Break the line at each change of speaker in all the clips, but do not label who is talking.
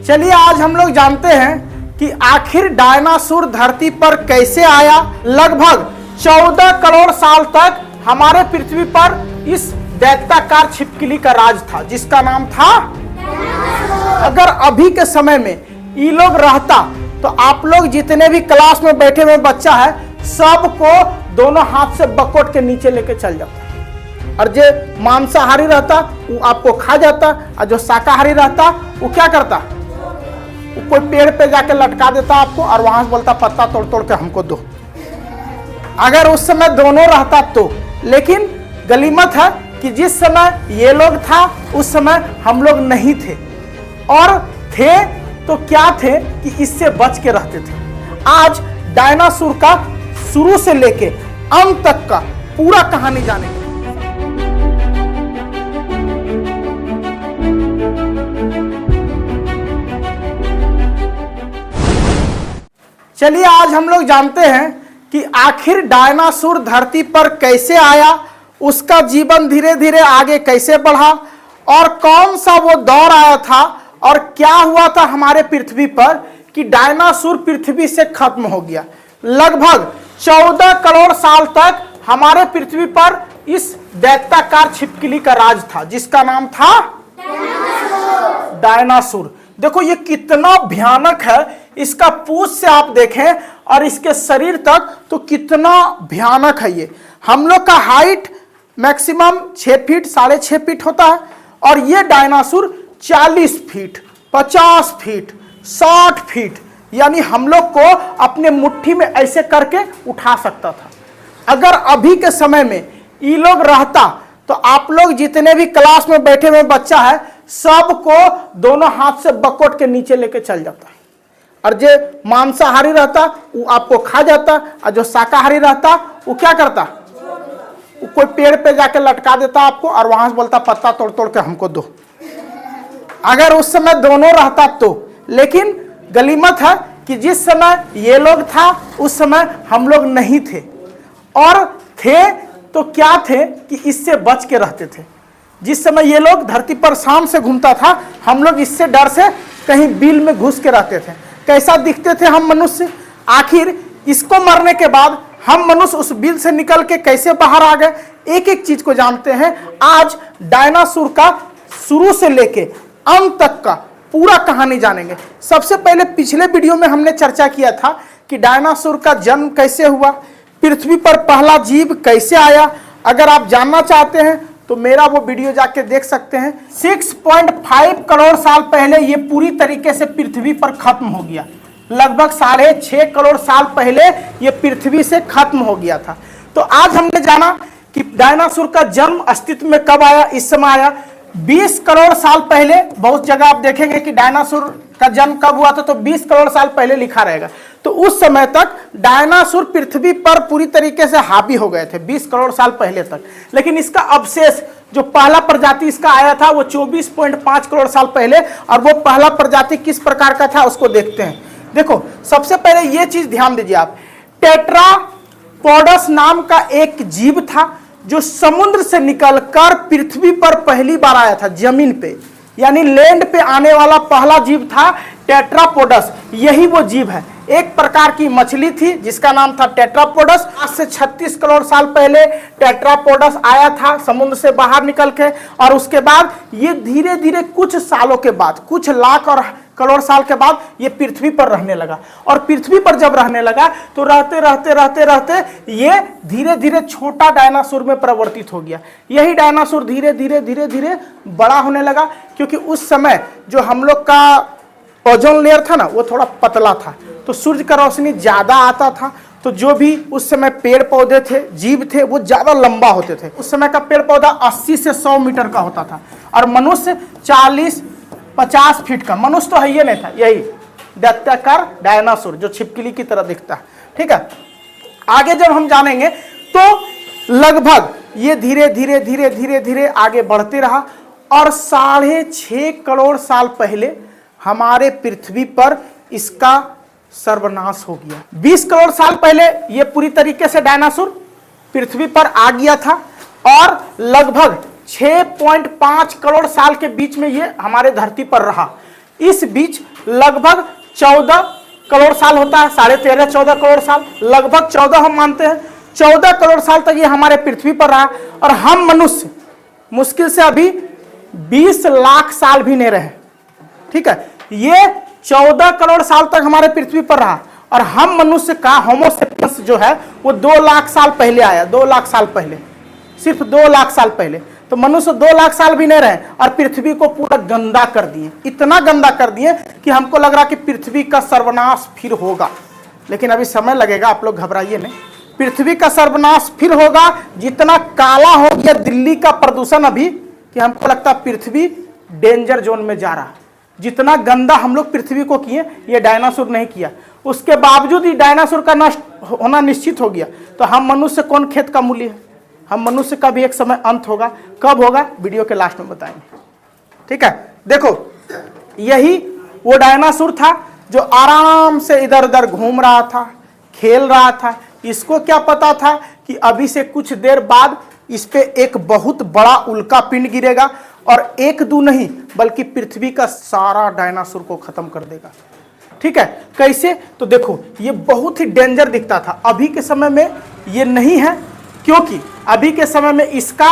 चलिए आज हम लोग जानते हैं कि आखिर डायनासोर धरती पर कैसे आया। लगभग 14 करोड़ साल तक हमारे पृथ्वी पर इस दैत्याकार छिपकली का राज था जिसका नाम था अगर अभी के समय में ये लोग रहता तो आप लोग जितने भी क्लास में बैठे हुए बच्चा है सबको दोनों हाथ से बकोट के नीचे लेके चल जाता, और जो मांसाहारी रहता वो आपको खा जाता, और जो शाकाहारी रहता वो क्या करता, वो कोई पेड़ पे जाके लटका देता आपको और वहां से बोलता पत्ता तोड़ तोड़ के हमको दो। अगर उस समय दोनों रहता तो, लेकिन गनीमत है कि जिस समय ये लोग था उस समय हम लोग नहीं थे, और थे तो क्या थे कि इससे बच के रहते थे। आज डायनासोर का शुरू से लेके अंत तक का पूरा कहानी जानेंगे। चलिए आज हम लोग जानते हैं कि आखिर डायनासोर धरती पर कैसे आया, उसका जीवन धीरे धीरे आगे कैसे बढ़ा, और कौन सा वो दौर आया था और क्या हुआ था हमारे पृथ्वी पर कि डायनासोर पृथ्वी से खत्म हो गया। लगभग 14 करोड़ साल तक हमारे पृथ्वी पर इस दैत्याकार छिपकली का राज था जिसका नाम था डायनासोर। देखो ये कितना भयानक है, इसका पूंछ से आप देखें और इसके शरीर तक तो कितना भयानक है। ये हम लोग का हाइट मैक्सिमम 6 फीट 6.5 फीट होता है, और ये डायनासोर 40 फीट 50 फीट 60 फीट यानी हम लोग को अपने मुट्ठी में ऐसे करके उठा सकता था। अगर अभी के समय में ये लोग रहता तो आप लोग जितने भी क्लास में बैठे हुए बच्चा है सबको दोनों हाथ से बकोट के नीचे लेके चल जाता, और जो मांसाहारी रहता वो आपको खा जाता, और जो शाकाहारी रहता वो क्या करता, वो कोई पेड़ पे जाके लटका देता आपको और वहां से बोलता पत्ता तोड़ तोड़ के हमको दो। अगर उस समय दोनों रहता तो, लेकिन गनीमत है कि जिस समय ये लोग था उस समय हम लोग नहीं थे, और थे तो क्या थे कि इससे बच के रहते थे। जिस समय ये लोग धरती पर शाम से घूमता था हम लोग इससे डर से कहीं बिल में घुस के रहते थे। कैसा दिखते थे हम मनुष्य, आखिर इसको मरने के बाद हम मनुष्य उस बिल से निकल के कैसे बाहर आ गए, एक एक चीज को जानते हैं। आज डायनासोर का शुरू से लेके अंत तक का पूरा कहानी जानेंगे। सबसे पहले पिछले वीडियो में हमने चर्चा किया था कि डायनासोर का जन्म कैसे हुआ, पृथ्वी पर पहला जीव कैसे आया। अगर आप जानना चाहते हैं तो मेरा वो वीडियो जाके देख सकते हैं। 6.5 करोड़ साल पहले ये पूरी तरीके से पृथ्वी पर खत्म हो गया। लगभग 6.5 करोड़ साल पहले ये पृथ्वी से खत्म हो गया था। तो आज हमने जाना कि डायनासोर का जन्म अस्तित्व में कब आया, इस समय आया 20 करोड़ साल पहले। बहुत जगह आप देखेंगे कि डायनासोर का जन्म कब हुआ था तो 20 करोड़ साल पहले लिखा रहेगा। तो उस समय तक डायनासोर पृथ्वी पर पूरी तरीके से हावी हो गए थे 20 करोड़ साल पहले तक। लेकिन इसका अवशेष जो पहला प्रजाति इसका आया था वो 24.5 करोड़ साल पहले, और वो पहला प्रजाति किस प्रकार का था उसको देखते हैं। देखो सबसे पहले ये चीज ध्यान दीजिए आप, टेट्रापोडस नाम का एक जीव था जो समुद्र से निकलकर पृथ्वी पर पहली बार आया था, जमीन पे यानी लैंड पे आने वाला पहला जीव था टेट्रापोडस। यही वो जीव है। एक प्रकार की मछली थी जिसका नाम था टेट्रापोडस। आज से 36 करोड़ साल पहले टेट्रापोडस आया था समुद्र से बाहर निकल के, और उसके बाद ये धीरे धीरे कुछ सालों के बाद, कुछ लाख और करोड़ साल के बाद ये पृथ्वी पर रहने लगा। और पृथ्वी पर जब रहने लगा तो रहते रहते रहते रहते ये धीरे धीरे छोटा डायनासोर में परिवर्तित हो गया। यही डायनासोर धीरे धीरे धीरे धीरे बड़ा होने लगा, क्योंकि उस समय जो हम लोग का ओजोन लेयर था ना वो थोड़ा पतला था, तो सूर्य का रोशनी ज्यादा आता था, तो जो भी उस समय पेड़ पौधे थे, जीव थे, वो ज्यादा लंबा होते थे। उस समय का पेड़ पौधा 80 से 100 मीटर का होता था, और मनुष्य 40-50 फीट का। मनुष्य तो है ये नहीं था, यही दैत्याकार डायनासोर जो छिपकली की तरह दिखता है। ठीक है, आगे जब हम जानेंगे तो लगभग ये धीरे धीरे धीरे धीरे धीरे आगे बढ़ते रहा, और 6.5 करोड़ साल पहले हमारे पृथ्वी पर इसका सर्वनाश हो गया। 20 करोड़ साल पहले ये पूरी तरीके से डायनासोर पृथ्वी पर आ गया था, और लगभग 6.5 करोड़ साल के बीच में ये हमारे धरती पर रहा। इस बीच लगभग 14 करोड़ साल होता है, 13.5 14 करोड़ साल, लगभग 14 हम मानते हैं। 14 करोड़ साल तक ये हमारे पृथ्वी पर रहा और हम मनुष्य मुश्किल से अभी 20 लाख साल भी नहीं रहे। ठीक है, ये 14 करोड़ साल तक हमारे पृथ्वी पर रहा और हम मनुष्य का होमोसेपियंस जो है वो 2 लाख साल पहले आया, 2 लाख साल पहले, सिर्फ 2 लाख साल पहले। तो मनुष्य 2 लाख साल भी नहीं रहे और पृथ्वी को पूरा गंदा कर दिए, इतना गंदा कर दिए कि हमको लग रहा कि पृथ्वी का सर्वनाश फिर होगा, लेकिन अभी समय लगेगा, आप लोग घबराइए नहीं। पृथ्वी का सर्वनाश फिर होगा। जितना काला हो गया दिल्ली का प्रदूषण अभी कि हमको लगता है पृथ्वी डेंजर जोन में जा रहा है। जितना गंदा हम लोग पृथ्वी को किए, ये डायनासोर नहीं किया, उसके बावजूद ही डायनासोर का नष्ट होना निश्चित हो गया। तो हम मनुष्य कौन खेत का मूल्य है? हम मनुष्य का भी एक समय अंत होगा। कब होगा वीडियो के लास्ट में बताएंगे। ठीक है, देखो यही वो डायनासोर था जो आराम से इधर उधर घूम रहा था, खेल रहा था। इसको क्या पता था कि अभी से कुछ देर बाद इस पे एक बहुत बड़ा उल्का पिंड गिरेगा और एक दो नहीं बल्कि पृथ्वी का सारा डायनासोर को खत्म कर देगा। ठीक है, कैसे? तो देखो ये बहुत ही डेंजर दिखता था, अभी के समय में ये नहीं है, क्योंकि अभी के समय में इसका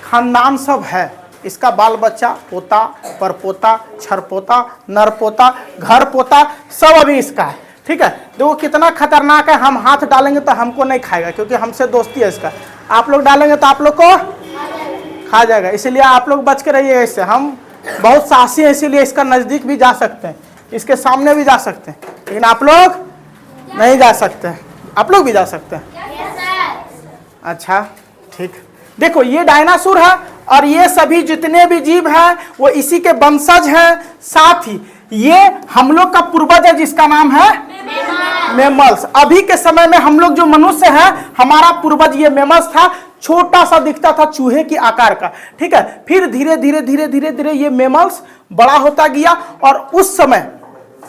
खानदान सब है, इसका बाल बच्चा, पोता, परपोता, छरपोता, नरपोता, घर पोता सब अभी इसका है। ठीक है, देखो कितना खतरनाक है। हम हाथ डालेंगे तो हमको नहीं खाएगा क्योंकि हमसे दोस्ती है इसका। आप लोग डालेंगे तो आप लोग को खा जाएगा, इसलिए आप लोग बच के रहिए इससे। हम बहुत साहसी हैं, इसीलिए इसका नजदीक भी जा सकते हैं, इसके सामने भी जा सकते हैं, लेकिन आप लोग नहीं जा सकते। आप लोग भी जा सकते हैं। अच्छा ठीक, देखो ये डायनासोर है और ये सभी जितने भी जीव हैं वो इसी के वंशज हैं। साथ ही ये हम लोग का पूर्वज है जिसका नाम है मैमल्स। अभी के समय में हम लोग जो मनुष्य है, हमारा पूर्वज ये मैमल्स था, छोटा सा दिखता था चूहे के आकार का। ठीक है, फिर धीरे धीरे धीरे धीरे धीरे ये मैमल्स बड़ा होता गया और उस समय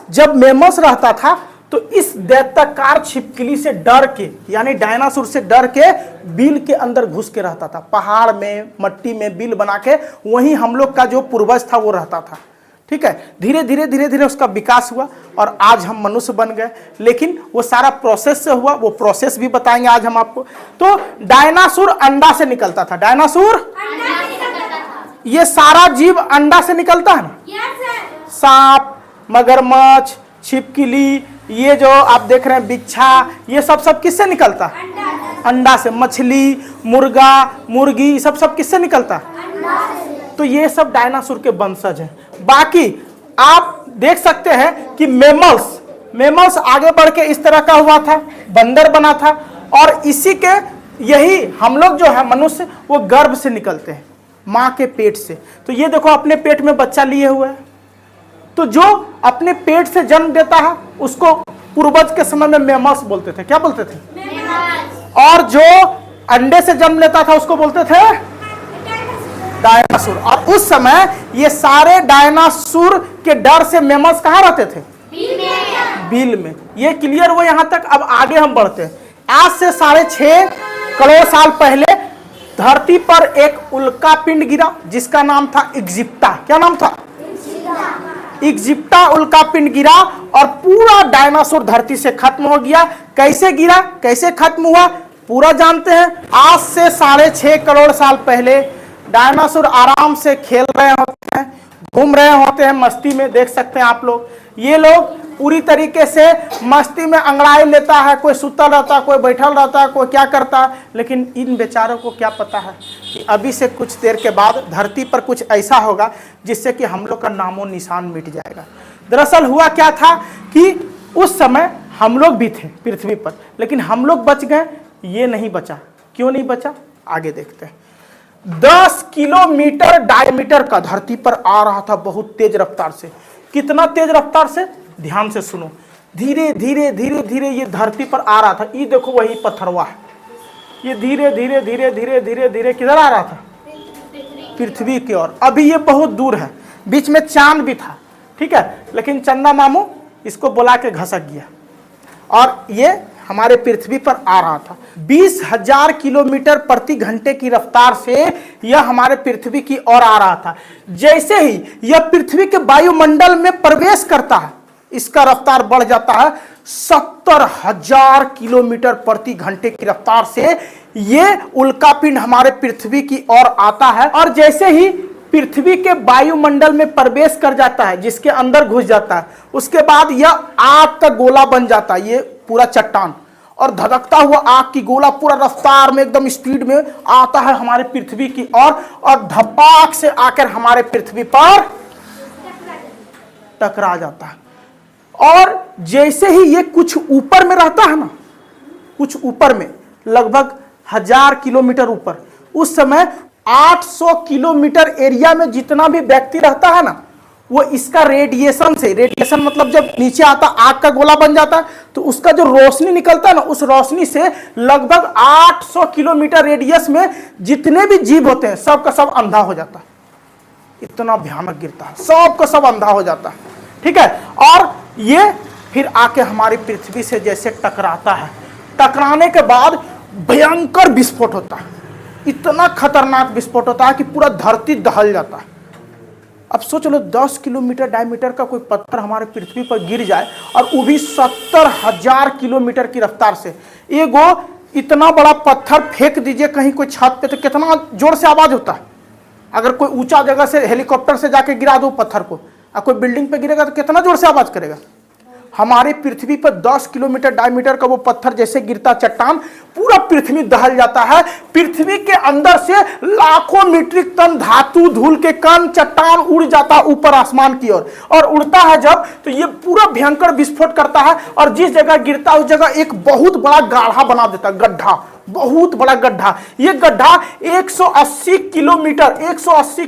जब मैमल्स रहता था तो इस दैत्याकार छिपकली से डर के, यानी डायनासोर से डर के बिल के अंदर घुस के रहता था। पहाड़ में मट्टी में बिल बना के वहीं हम लोग का जो पूर्वज था वो रहता था। ठीक है, धीरे धीरे धीरे धीरे उसका विकास हुआ और आज हम मनुष्य बन गए। लेकिन वो सारा प्रोसेस से हुआ, वो प्रोसेस भी बताएंगे आज हम आपको। तो डायनासोर अंडा से निकलता था। डायनासोर ये सारा जीव अंडा से निकलता है ना। सांप, मगरमच्छ, छिपकली, ये जो आप देख रहे हैं बिच्छा, ये सब किससे निकलता? अंडा से। मछली, मुर्गा, मुर्गी सब किससे निकलता? तो ये सब डायनासोर के वंशज हैं। बाकी आप देख सकते हैं कि मैमल्स आगे बढ़ के इस तरह का हुआ था, बंदर बना था और इसी के यही हम लोग जो है मनुष्य वो गर्भ से निकलते हैं, माँ के पेट से। तो ये देखो अपने पेट में बच्चा लिए हुए है। तो जो अपने पेट से जन्म देता है उसको पूर्वज के समय में मैमल्स बोलते थे। क्या बोलते थे? और जो अंडे से जन्म लेता था उसको बोलते थे डायनासोर। और उस समय ये सारे डायनासोर के डर से मैमल्स कहाँ रहते थे? बिल में। ये क्लियर हुआ यहाँ तक। अब आगे हम बढ़ते हैं। आज से 6.5 करोड़ साल पहले धरती पर एक उल्का पिंड गिरा जिसका नाम था इजिप्टा। क्या नाम था? इजिप्टा उल्का पिंड गिरा और पूरा डायनासोर धरती से खत्म हो गया। कैसे गिरा, कैसे खत्म हुआ, पूरा जानते हैं। आज से 6.5 करोड़ साल पहले डायनासोर आराम से खेल रहे होते हैं, घूम रहे होते हैं मस्ती में। देख सकते हैं आप लोग, ये लोग पूरी तरीके से मस्ती में अंगड़ाई लेता है। कोई सुतल रहता है, कोई बैठल रहता है, कोई क्या करता है। लेकिन इन बेचारों को क्या पता है कि अभी से कुछ देर के बाद धरती पर कुछ ऐसा होगा जिससे कि हम लोग का नामो निशान मिट जाएगा। दरअसल हुआ क्या था कि उस समय हम लोग भी थे पृथ्वी पर, लेकिन हम लोग बच गए, ये नहीं बचा। क्यों नहीं बचा, आगे देखते हैं। 10 किलोमीटर डायमीटर का धरती पर आ रहा था बहुत तेज रफ्तार से। कितना तेज रफ्तार से, ध्यान से सुनो। धीरे धीरे धीरे धीरे ये धरती पर आ रहा था। ये देखो वही पत्थरवा है। ये धीरे धीरे धीरे धीरे धीरे धीरे किधर आ रहा था? पृथ्वी की ओर। अभी ये बहुत दूर है, बीच में चांद भी था। ठीक है, लेकिन चंदा मामू इसको बुला के घसक गया और ये हमारे पृथ्वी पर आ रहा था। 20,000 किलोमीटर प्रति घंटे की रफ्तार से यह हमारे पृथ्वी की ओर आ रहा था। जैसे ही यह पृथ्वी के वायुमंडल में प्रवेश करता है, इसका रफ्तार बढ़ जाता है 70,000 किलोमीटर प्रति घंटे की रफ्तार से। ये उल्कापिंड हमारे पृथ्वी की ओर आता है और जैसे ही पृथ्वी के वायुमंडल में प्रवेश कर जाता है, जिसके अंदर घुस जाता है, उसके बाद यह आग का गोला बन जाता है, ये पूरा चट्टान, और धधकता हुआ आग की गोला पूरा रफ्तार में एकदम स्पीड में आता है हमारे पृथ्वी की ओर और धपाक से आकर हमारे पृथ्वी पर टकरा जाता है। और जैसे ही ये कुछ ऊपर में रहता है ना, कुछ ऊपर में लगभग 1000 किलोमीटर ऊपर, उस समय 800 किलोमीटर एरिया में जितना भी व्यक्ति रहता है ना, वो इसका रेडिएशन से, रेडिएशन मतलब जब नीचे आता आग का गोला बन जाता है तो उसका जो रोशनी निकलता है ना, उस रोशनी से लगभग 800 किलोमीटर रेडियस में जितने भी जीव होते हैं सब का सब अंधा हो जाता है। इतना भयानक गिरता है, सब का सब अंधा हो जाता है, ठीक है। और ये फिर आके हमारी पृथ्वी से जैसे टकराता है, टकराने के बाद भयंकर विस्फोट होता है, इतना खतरनाक विस्फोट होता है कि पूरा धरती दहल जाता है। अब सोच लो 10 किलोमीटर डायमीटर का कोई पत्थर हमारे पृथ्वी पर गिर जाए और वो भी 70,000 किलोमीटर की रफ्तार से। एगो इतना बड़ा पत्थर फेंक दीजिए कहीं कोई छत पे तो कितना जोर से आवाज होता है। अगर कोई ऊंचा जगह से हेलीकॉप्टर से जाके गिरा दो पत्थर को और कोई बिल्डिंग पे गिरेगा तो कितना जोर से आवाज करेगा। हमारी पृथ्वी पर 10 किलोमीटर डायमीटर का वो पत्थर जैसे गिरता चट्टान, पूरा पृथ्वी दहल जाता है। पृथ्वी के अंदर से लाखों मीट्रिक टन धातु, धूल के कण, चट्टान उड़ जाता है ऊपर आसमान की ओर। और उड़ता है जब तो ये पूरा भयंकर विस्फोट करता है और जिस जगह गिरता है उस जगह एक बहुत बड़ा गाढ़ा बना देता है, गड्ढा, बहुत बड़ा गड्ढा। ये गड्ढा 180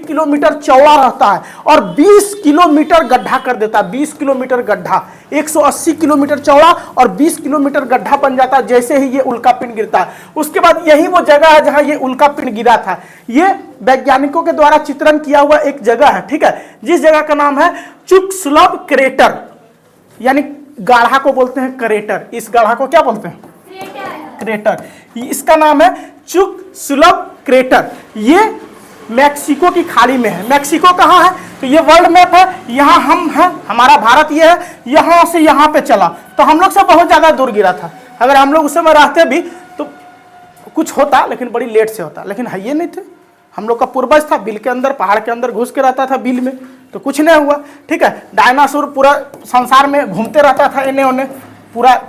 किलोमीटर चौड़ा रहता है और 20 किलोमीटर गड्ढा कर देता है। 20 किलोमीटर गड्ढा, 180 किलोमीटर चौड़ा और 20 किलोमीटर गड्ढा बन जाता है जैसे ही ये उल्कापिंड गिरता है। उसके बाद यही वो जगह है जहां ये उल्कापिंड गिरा था। ये वैज्ञानिकों के द्वारा चित्रण किया हुआ एक जगह है, ठीक है, जिस जगह का नाम है चुकस्लव क्रेटर, यानी गाढ़ा को बोलते हैं क्रेटर। इस गाढ़ा को क्या बोलते हैं? क्रेटर। इसका नाम है चुकस्लव क्रेटर। ये मैक्सिको की खाड़ी में है। मैक्सिको कहाँ है? तो ये वर्ल्ड मैप है, यहाँ हम हैं, हमारा भारत ये है, यहाँ से यहाँ पे चला तो हम लोग से बहुत ज्यादा दूर गिरा था। अगर हम लोग उस समय रहते भी तो कुछ होता, लेकिन बड़ी लेट से होता। लेकिन है ये नहीं थे, हम लोग का पूर्वज था, बिल के अंदर, पहाड़ के अंदर घुस के रहता था बिल में, तो कुछ नहीं हुआ, ठीक है। डायनासोर पूरा संसार में घूमते रहता था, इन्हें उन्हें, पूरा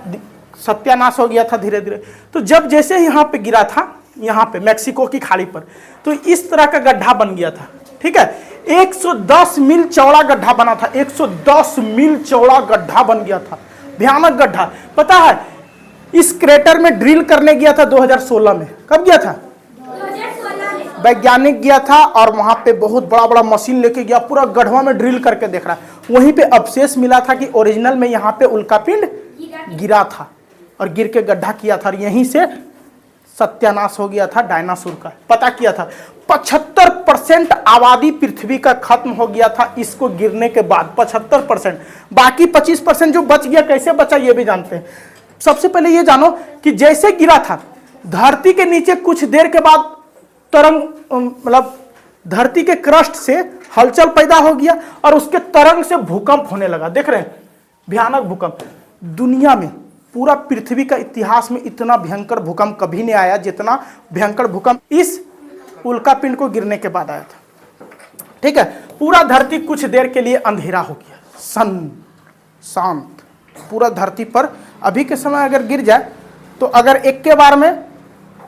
सत्यानाश हो गया था धीरे धीरे। तो जब जैसे यहाँ पे गिरा था, यहाँ पे मैक्सिको की खाड़ी पर, तो इस तरह का गड्ढा बन गया था, ठीक है। 110 मील चौड़ा गड्ढा बना था, 110 मील चौड़ा गड्ढा बन गया था, भयानक गड्ढा। पता है इस क्रेटर में ड्रिल करने गया था 2016 में। कब गया था? 2016 में। वैज्ञानिक गया था और वहां पे बहुत बड़ा बड़ा मशीन लेके गया, पूरा गड्ढा में ड्रिल करके देख रहा। वहीं पे अवशेष मिला था कि ओरिजिनल में यहाँ पे उल्कापिंड गिरा था और गिर के गड्ढा किया था और यहीं से सत्यानाश हो गया था डायनासोर का। पता किया था 75% आबादी पृथ्वी का खत्म हो गया था इसको गिरने के बाद, 75%। बाकी 25% जो बच गया, कैसे बचा ये भी जानते हैं। सबसे पहले ये जानो कि जैसे गिरा था धरती के नीचे कुछ देर के बाद तरंग, मतलब धरती के क्रस्ट से हलचल पैदा हो गया और उसके तरंग से भूकंप होने लगा। देख रहे हैं, भयानक भूकंप। दुनिया में, पूरा पृथ्वी का इतिहास में इतना भयंकर भूकंप कभी नहीं आया जितना भयंकर भूकंप इस उल्कापिंड को गिरने के बाद आया था, ठीक है। पूरा धरती कुछ देर के लिए अंधेरा हो गया, शांत। पूरा धरती पर अभी के समय अगर गिर जाए तो अगर एक के बार में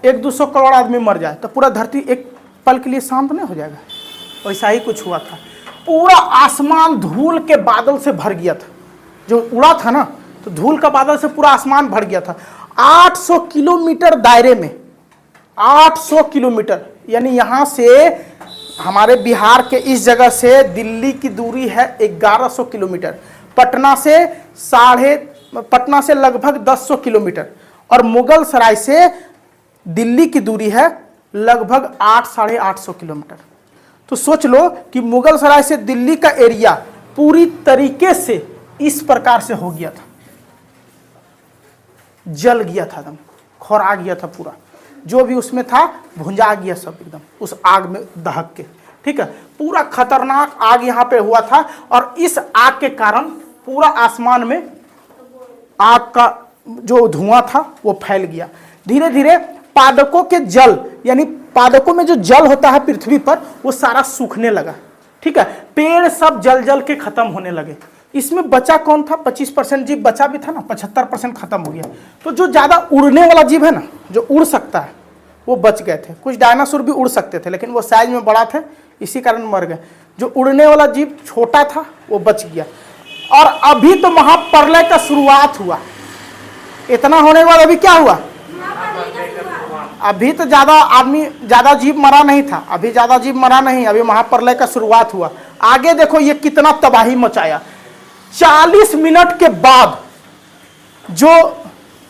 100-200 करोड़ आदमी मर जाए तो पूरा धरती एक पल के लिए शांत नहीं हो जाएगा। वैसा ही कुछ हुआ था। पूरा आसमान धूल के बादल से भर गया था। जो उड़ा था ना, तो धूल का बादल से पूरा आसमान भर गया था। 800 किलोमीटर दायरे में, 800 किलोमीटर, यानी यहाँ से हमारे बिहार के इस जगह से दिल्ली की दूरी है 1100 किलोमीटर, पटना से लगभग 1100 किलोमीटर और मुगल सराय से दिल्ली की दूरी है लगभग 800-850 किलोमीटर। तो सोच लो कि मुगल सराय से दिल्ली का एरिया पूरी तरीके से इस प्रकार से हो गया था, जल गया था, एकदम खौरा गया था। पूरा जो भी उसमें था भुंजा गया सब एकदम उस आग में दहक के, ठीक है। पूरा खतरनाक आग यहाँ पे हुआ था और इस आग के कारण पूरा आसमान में आग का जो धुआं था वो फैल गया। धीरे धीरे पादपों के जल, यानी पादपों में जो जल होता है पृथ्वी पर, वो सारा सूखने लगा। ठीक है, पेड़ सब जल जल के खत्म होने लगे। इसमें बचा कौन था? 25% जीव बचा भी था ना, 75% खत्म हो गया। तो जो ज्यादा उड़ने वाला जीव है ना, जो उड़ सकता है, वो बच गए थे। कुछ डायनासोर भी उड़ सकते थे, लेकिन वो साइज में बड़ा थे, इसी कारण मर गए। जो उड़ने वाला जीव छोटा था वो बच गया। और अभी तो महाप्रलय का शुरुआत हुआ। इतना होने के बाद अभी क्या हुआ? अभी तो ज्यादा जीव मरा नहीं था, अभी ज्यादा जीव मरा नहीं, अभी महाप्रलय का शुरुआत हुआ। आगे देखो ये कितना तबाही मचाया। 40 मिनट के बाद जो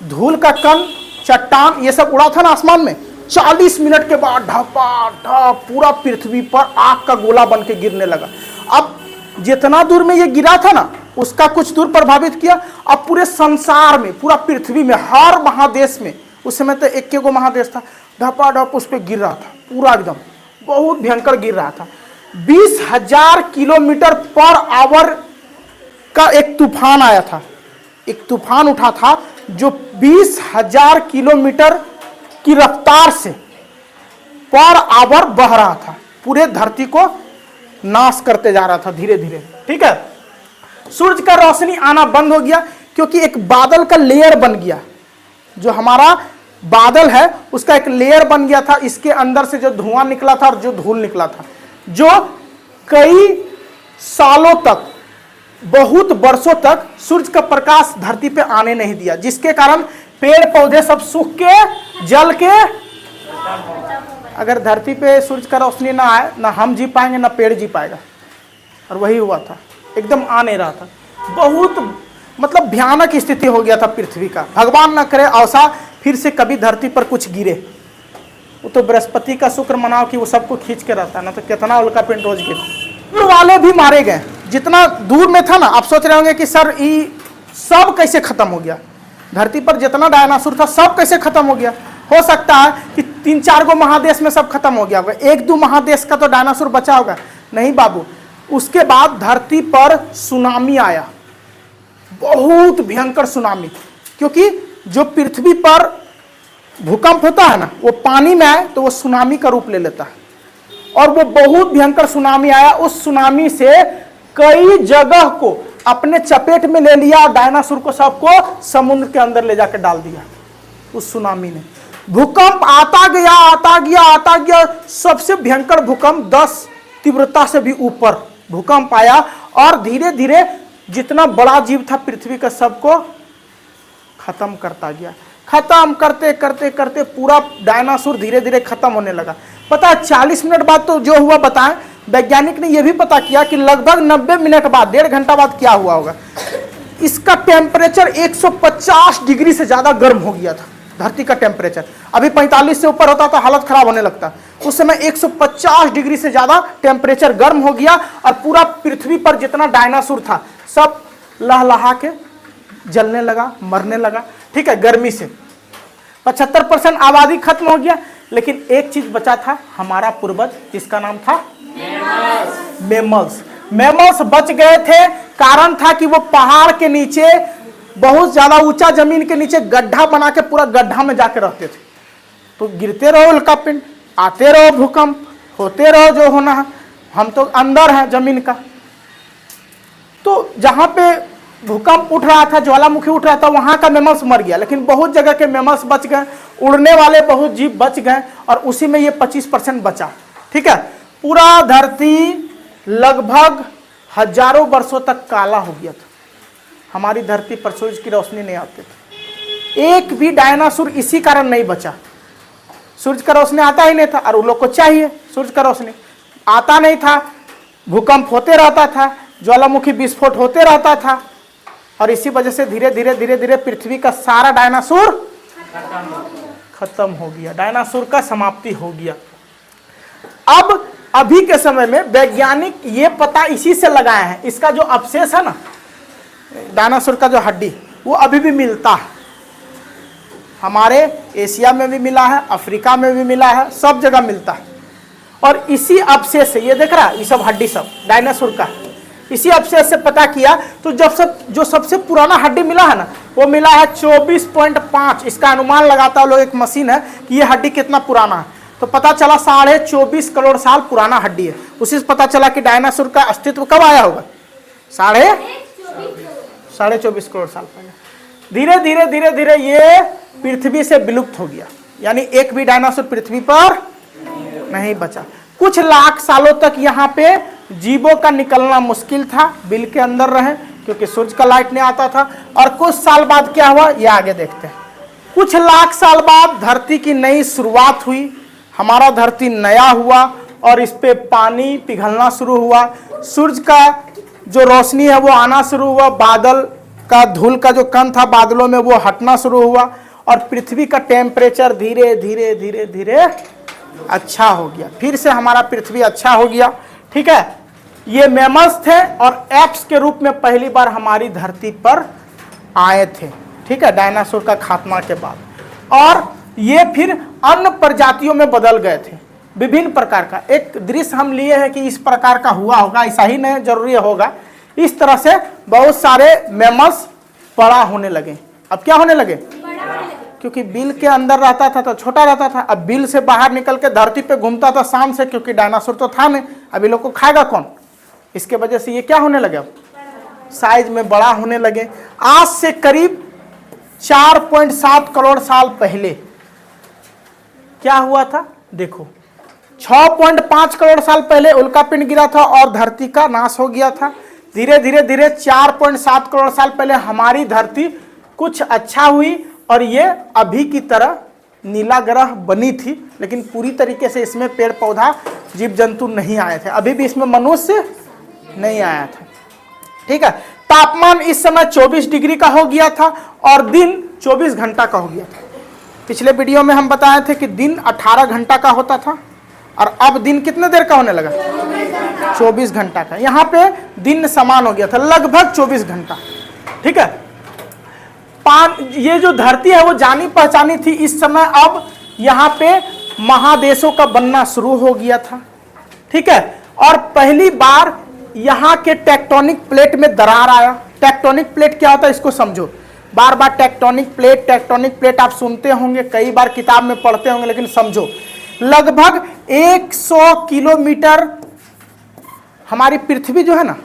धूल का कण, चट्टान, ये सब उड़ा था ना आसमान में, 40 मिनट के बाद ढपाढप पूरा पृथ्वी पर आग का गोला बन के गिरने लगा। अब जितना दूर में ये गिरा था ना, उसका कुछ दूर प्रभावित किया। अब पूरे संसार में, पूरा पृथ्वी में, हर महादेश में, उस समय तो एक गो महादेश था, ढपाढप उस पर गिर रहा था, पूरा एकदम बहुत भयंकर गिर रहा था। 20,000 किलोमीटर पर आवर का एक तूफान आया था। एक तूफान उठा था जो 20,000 किलोमीटर की रफ्तार से पर आवर बह रहा था, पूरे धरती को नाश करते जा रहा था धीरे धीरे। ठीक है, सूरज का रोशनी आना बंद हो गया, क्योंकि एक बादल का लेयर बन गया। जो हमारा बादल है उसका एक लेयर बन गया था, इसके अंदर से जो धुआं निकला था और जो धूल निकला था, जो कई सालों तक, बहुत वर्षों तक सूरज का प्रकाश धरती पे आने नहीं दिया, जिसके कारण पेड़ पौधे सब सूख के, जल के, अगर धरती पे सूरज का रोशनी ना आए, ना हम जी पाएंगे ना पेड़ जी पाएगा। और वही हुआ था, एकदम आ नहीं रहा था। बहुत मतलब भयानक स्थिति हो गया था पृथ्वी का। भगवान ना करे ऐसा फिर से कभी धरती पर कुछ गिरे। वो तो बृहस्पति का शुक्र मनाओ कि वो सबको खींच के रहता है, ना तो कितना उल्का पिंड रोज गिर। दूर वाले भी मारे गए, जितना दूर में था ना। आप सोच रहे होंगे कि सर ये सब कैसे खत्म हो गया, धरती पर जितना डायनासोर था सब कैसे खत्म हो गया? हो सकता है कि 3-4 गो महादेश में सब खत्म हो गया होगा, 1-2 महादेश का तो डायनासोर बचा होगा। नहीं बाबू, उसके बाद धरती पर सुनामी आया, बहुत भयंकर सुनामी। क्योंकि जो पृथ्वी पर भूकंप होता है ना, वो पानी में आए तो वो सुनामी का रूप ले लेता है। और वो बहुत भयंकर सुनामी आया। उस सुनामी से कई जगह को अपने चपेट में ले लिया, डायनासोर को सबको समुद्र के अंदर ले जाकर डाल दिया उस सुनामी ने। भूकंप आता गया। सबसे भयंकर भूकंप 10 तीव्रता से भी ऊपर भूकंप आया, और धीरे धीरे जितना बड़ा जीव था पृथ्वी का सबको खत्म करता गया। खत्म करते करते करते पूरा डायनासोर धीरे धीरे खत्म होने लगा। पता है 40 मिनट बाद तो जो हुआ बताएं, वैज्ञानिक ने यह भी पता किया कि लगभग 90 मिनट बाद, 1.5 घंटा बाद क्या हुआ होगा। इसका टेम्परेचर 150 डिग्री से ज्यादा गर्म हो गया था। धरती का टेम्परेचर अभी 45 से ऊपर होता तो हालत खराब होने लगता, उस समय 150 डिग्री से ज्यादा टेम्परेचर गर्म हो गया, और पूरा पृथ्वी पर जितना डायनासोर था सब लहलहा के जलने लगा, मरने लगा। ठीक है, गर्मी से 75% आबादी खत्म हो गया। लेकिन एक चीज बचा था, हमारा पूर्वज, जिसका नाम था मैमल्स। मैमल्स बच गए थे। कारण था कि वो पहाड़ के नीचे, बहुत ज्यादा ऊंचा जमीन के नीचे गड्ढा बना के पूरा गड्ढा में जाके रहते थे। तो गिरते रहो उल्कापिंड, आते रहो भूकंप, होते रहो जो होना है। हम तो अंदर हैं जमीन का। तो जहां पे भूकंप उठ रहा था, ज्वालामुखी उठ रहा था, वहां का मैमल्स मर गया। लेकिन बहुत जगह के मैमल्स बच गए, उड़ने वाले बहुत जीव बच गए, और उसी में ये 25% बचा। ठीक है, पूरा धरती लगभग हजारों वर्षों तक काला हो गया था। हमारी धरती पर सूरज की रोशनी नहीं आती थी। एक भी डायनासोर इसी कारण नहीं बचा। सूरज का रोशनी आता ही नहीं था, और उन लोग को चाहिए सूरज का रोशनी, आता नहीं था। भूकंप होते रहता था, ज्वालामुखी विस्फोट होते रहता था, और इसी वजह से धीरे धीरे पृथ्वी का सारा डायनासोर खत्म हो गया। डायनासोर का समाप्ति हो गया। अब अभी के समय में वैज्ञानिक ये पता इसी से लगाए हैं, इसका जो अवशेष है ना, डायनासोर का जो हड्डी, वो अभी भी मिलता है। हमारे एशिया में भी मिला है, अफ्रीका में भी मिला है, सब जगह मिलता है। और इसी अवशेष से, ये देख रहा है, ये सब हड्डी सब डायनासोर का, इसी अवशेष से पता किया तो जो सबसे पुराना हड्डी मिला है ना, वो मिला है 24.5। इसका अनुमान लगाता है लोग, एक मशीन है कि ये हड्डी कितना पुराना है, तो पता चला 24.5 करोड़ साल पुराना हड्डी है। उसी से पता चला कि डायनासोर का अस्तित्व कब आया होगा, 24.5 करोड़ साल पहले। धीरे धीरे धीरे धीरे ये पृथ्वी से विलुप्त हो गया, यानी एक भी डायनासोर पृथ्वी पर नहीं बचा। कुछ लाख सालों तक यहाँ पे जीवों का निकलना मुश्किल था, बिल के अंदर रहे क्योंकि सूर्य का लाइट नहीं आता था। और कुछ साल बाद क्या हुआ, ये आगे देखते हैं। कुछ लाख साल बाद धरती की नई शुरुआत हुई, हमारा धरती नया हुआ और इस पे पानी पिघलना शुरू हुआ, सूर्य का जो रोशनी है वो आना शुरू हुआ, बादल का धूल का जो कण था बादलों में वो हटना शुरू हुआ और पृथ्वी का टेम्परेचर धीरे धीरे धीरे धीरे अच्छा हो गया। फिर से हमारा पृथ्वी अच्छा हो गया, ठीक है। ये मैमल्स थे और एप्स के रूप में पहली बार हमारी धरती पर आए थे, ठीक है, डायनासोर का खात्मा के बाद। और ये फिर अन्य प्रजातियों में बदल गए थे, विभिन्न प्रकार का। एक दृश्य हम लिए हैं कि इस प्रकार का हुआ होगा, ऐसा ही नहीं जरूरी होगा। इस तरह से बहुत सारे मैमल्स बड़ा होने लगे। अब क्या होने लगे, क्योंकि बिल के अंदर रहता था तो छोटा रहता था, अब बिल से बाहर निकल के धरती पे घूमता था शाम से, क्योंकि डायनासोर तो था नहीं, अभी लोग को खाएगा कौन। इसके वजह से ये क्या होने लगे, अब साइज में बड़ा होने लगे। आज से करीब 4.7 करोड़ साल पहले क्या हुआ था, देखो 6.5 करोड़ साल पहले उल्कापिंड गिरा था और धरती का नाश हो गया था। धीरे धीरे धीरे 4.7 करोड़ साल पहले हमारी धरती कुछ अच्छा हुई और ये अभी की तरह नीला ग्रह बनी थी, लेकिन पूरी तरीके से इसमें पेड़ पौधा जीव जंतु नहीं आए थे, अभी भी इसमें मनुष्य नहीं आया था, ठीक है। तापमान इस समय 24 डिग्री का हो गया था और दिन 24 घंटा का हो गया था। पिछले वीडियो में हम बताए थे कि दिन 18 घंटा का होता था और अब दिन कितने देर का होने लगा, 24 घंटा का। यहाँ पे दिन समान हो गया था, लगभग 24 घंटा, ठीक है। ये जो धरती है वो जानी पहचानी थी, इस समय अब यहाँ पे महादेशों का बनना शुरू हो गया था, ठीक है। और पहली बार यहाँ के टेक्टोनिक प्लेट में दरार आया। टेक्टोनिक प्लेट क्या होता है इसको समझो, बार बार टेक्टोनिक प्लेट आप सुनते होंगे, कई बार किताब में पढ़ते होंगे, लेकिन समझो लगभग 100 किलोमीटर हमारी पृथ्वी जो है ना,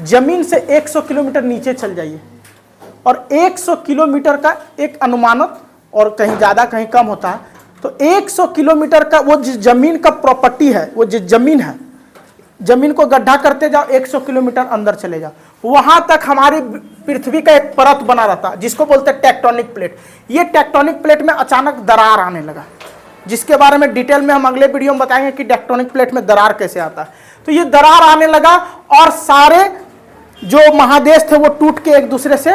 जमीन से 100 किलोमीटर नीचे चल जाइए और 100 किलोमीटर का एक अनुमानत, और कहीं ज़्यादा कहीं कम होता है, तो 100 किलोमीटर का वो जिस जमीन का प्रॉपर्टी है, वो जिस जमीन है, जमीन को गड्ढा करते जाओ 100 किलोमीटर अंदर चले जाओ, वहां तक हमारी पृथ्वी का एक परत बना रहता जिसको बोलते हैं टेक्टोनिक प्लेट। ये टेक्टोनिक प्लेट में अचानक दरार आने लगा, जिसके बारे में डिटेल में हम अगले वीडियो में बताएंगे कि टेक्टोनिक प्लेट में दरार कैसे आता है। तो ये दरार आने लगा और सारे जो महादेश थे वो टूट के एक दूसरे से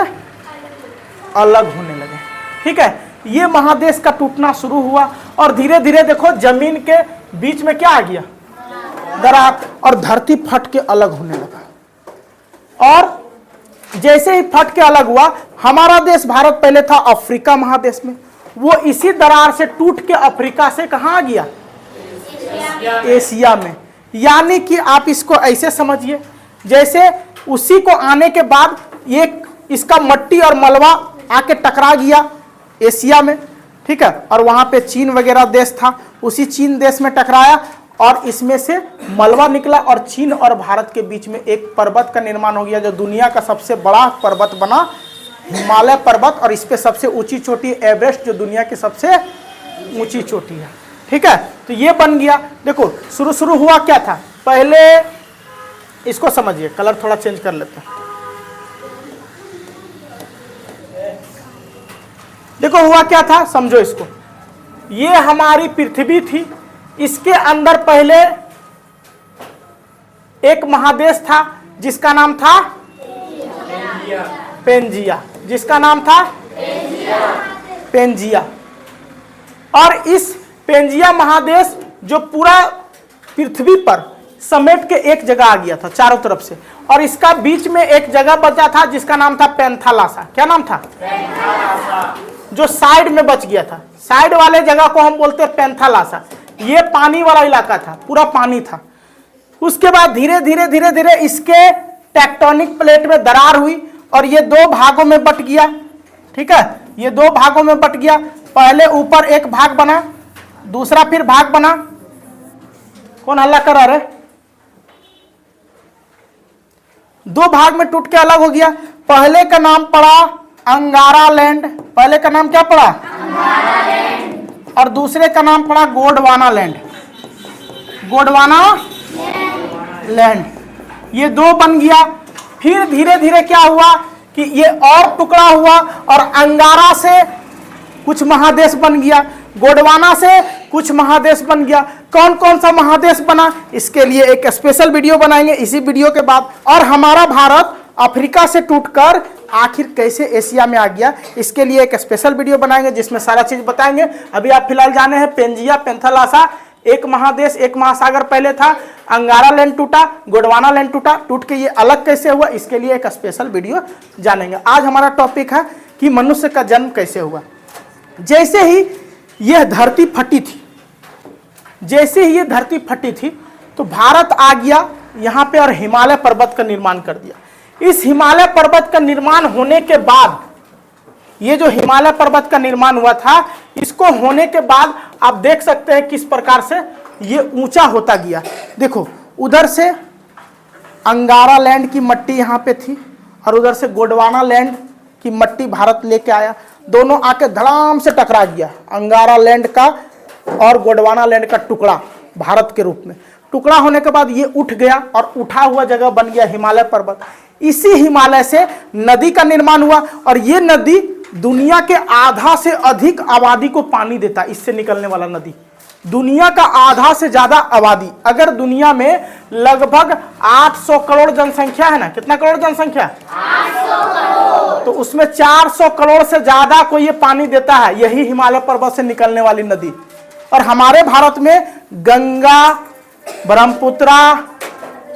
अलग होने लगे, ठीक है। ये महादेश का टूटना शुरू हुआ और धीरे धीरे देखो जमीन के बीच में क्या आ गया, दरार, और धरती फट के अलग होने लगा। और जैसे ही फट के अलग हुआ, हमारा देश भारत पहले था अफ्रीका महादेश में, वो इसी दरार से टूट के अफ्रीका से कहाँ आ गया, एशिया में। यानी कि आप इसको ऐसे समझिए, जैसे उसी को आने के बाद ये इसका मट्टी और मलबा आके टकरा गया एशिया में, ठीक है, और वहां पे चीन वगैरह देश था, उसी चीन देश में टकराया और इसमें से मलबा निकला और चीन और भारत के बीच में एक पर्वत का निर्माण हो गया, जो दुनिया का सबसे बड़ा पर्वत बना, हिमालय पर्वत। और इस पे सबसे ऊंची चोटी एवरेस्ट, जो दुनिया की सबसे ऊंची चोटी है, ठीक है। तो ये बन गया। देखो शुरू हुआ क्या था, पहले इसको समझिए, कलर थोड़ा चेंज कर लेते हैं। देखो हुआ क्या था, समझो इसको। ये हमारी पृथ्वी थी, इसके अंदर पहले एक महादेश था जिसका नाम था पेंजिया, जिसका नाम था पेंजिया। और इस पेंजिया महादेश जो पूरा पृथ्वी पर समेट के एक जगह आ गया था चारों तरफ से, और इसका बीच में एक जगह बचा था जिसका नाम था पेंथालासा। क्या नाम था, जो साइड में बच गया था, साइड वाले जगह को हम बोलते हैं पेंथालासा। ये पानी वाला इलाका था, पूरा पानी था। उसके बाद धीरे धीरे धीरे धीरे इसके टेक्टोनिक प्लेट में दरार हुई और ये दो भागों में बट गया। ठीक है, ये दो भागों में बट गया। पहले ऊपर एक भाग बना, दूसरा फिर भाग बना। कौन हल्ला कर रहा है? दो भाग में टूट के अलग हो गया। पहले का नाम पड़ा अंगारा लैंड। पहले का नाम क्या पड़ा? अंगारा लैंड। और दूसरे का नाम पड़ा गोंडवाना लैंड। गोंडवाना लैंड। ये दो बन गया। फिर धीरे धीरे क्या हुआ कि ये और टुकड़ा हुआ और अंगारा से कुछ महादेश बन गया, गोंडवाना से कुछ महादेश बन गया। कौन कौन सा महादेश बना, इसके लिए एक स्पेशल वीडियो बनाएंगे इसी वीडियो के बाद। और हमारा भारत अफ्रीका से टूटकर आखिर कैसे एशिया में आ गया, इसके लिए एक स्पेशल वीडियो बनाएंगे जिसमें सारा चीज बताएंगे। अभी आप फिलहाल जाने हैं पेंजिया पेंथलासा, एक महादेश एक महासागर पहले था। अंगारा लैंड टूटा, गोंडवाना लैंड टूटा, टूट के ये अलग कैसे हुआ, इसके लिए एक स्पेशल वीडियो जानेंगे। आज हमारा टॉपिक है कि मनुष्य का जन्म कैसे हुआ। जैसे ही यह धरती फटी थी, जैसे ही ये धरती फटी थी तो भारत आ गया यहाँ पे और हिमालय पर्वत का निर्माण कर दिया। इस हिमालय पर्वत का निर्माण होने के बाद, ये जो हिमालय पर्वत का निर्माण हुआ था, इसको होने के बाद आप देख सकते हैं किस प्रकार से ये ऊंचा होता गया। देखो, उधर से अंगारा लैंड की मट्टी यहाँ पे थी और उधर से गोंडवाना लैंड की मट्टी भारत लेके आया। दोनों आके धड़ाम से टकरा गया। अंगारा लैंड का और गोंडवाना लैंड का टुकड़ा भारत के रूप में। टुकड़ा होने के बाद ये उठ गया और उठा हुआ जगह बन गया हिमालय पर्वत। इसी हिमालय से नदी का निर्माण हुआ और ये नदी दुनिया के आधा से अधिक आबादी को पानी देता। इससे निकलने वाला नदी, दुनिया का आधा से ज्यादा आबादी। अगर दुनिया में लगभग 800 करोड़ जनसंख्या है ना, कितना करोड़ जनसंख्या? 800 करोड़। तो उसमें 400 करोड़ से ज्यादा को ये पानी देता है, यही हिमालय पर्वत से निकलने वाली नदी। और हमारे भारत में गंगा, ब्रह्मपुत्रा,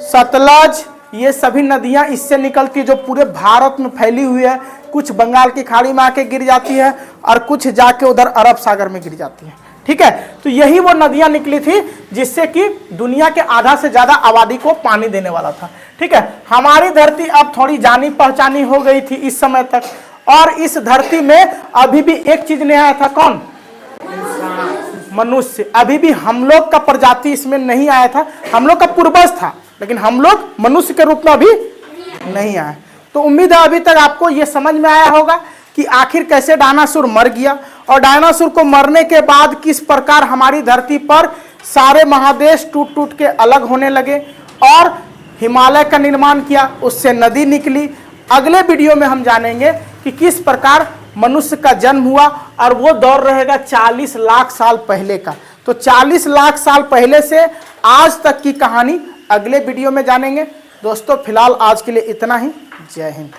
सतलज, ये सभी नदियां इससे निकलती है जो पूरे भारत में फैली हुई है। कुछ बंगाल की खाड़ी में आके गिर जाती है और कुछ जाके उधर अरब सागर में गिर जाती है। ठीक है, तो यही वो नदियां निकली थी जिससे कि दुनिया के आधा से ज्यादा आबादी को पानी देने वाला था। ठीक है, हमारी धरती अब थोड़ी जानी पहचानी हो गई थी इस समय तक, और इस धरती में अभी भी एक चीज नहीं आया था। कौन? मनुष्य। अभी भी हम लोग का प्रजाति इसमें नहीं आया था। हम लोग का पूर्वज था, लेकिन हम लोग मनुष्य के रूप में अभी नहीं आए। तो उम्मीद है अभी तक आपको यह समझ में आया होगा कि आखिर कैसे डायनासोर मर गया और डायनासोर को मरने के बाद किस प्रकार हमारी धरती पर सारे महादेश टूट टूट के अलग होने लगे और हिमालय का निर्माण किया, उससे नदी निकली। अगले वीडियो में हम जानेंगे कि किस प्रकार मनुष्य का जन्म हुआ और वो दौर रहेगा 40 लाख साल पहले का। तो 40 लाख साल पहले से आज तक की कहानी अगले वीडियो में जानेंगे। दोस्तों फिलहाल आज के लिए इतना ही। जय हिंद।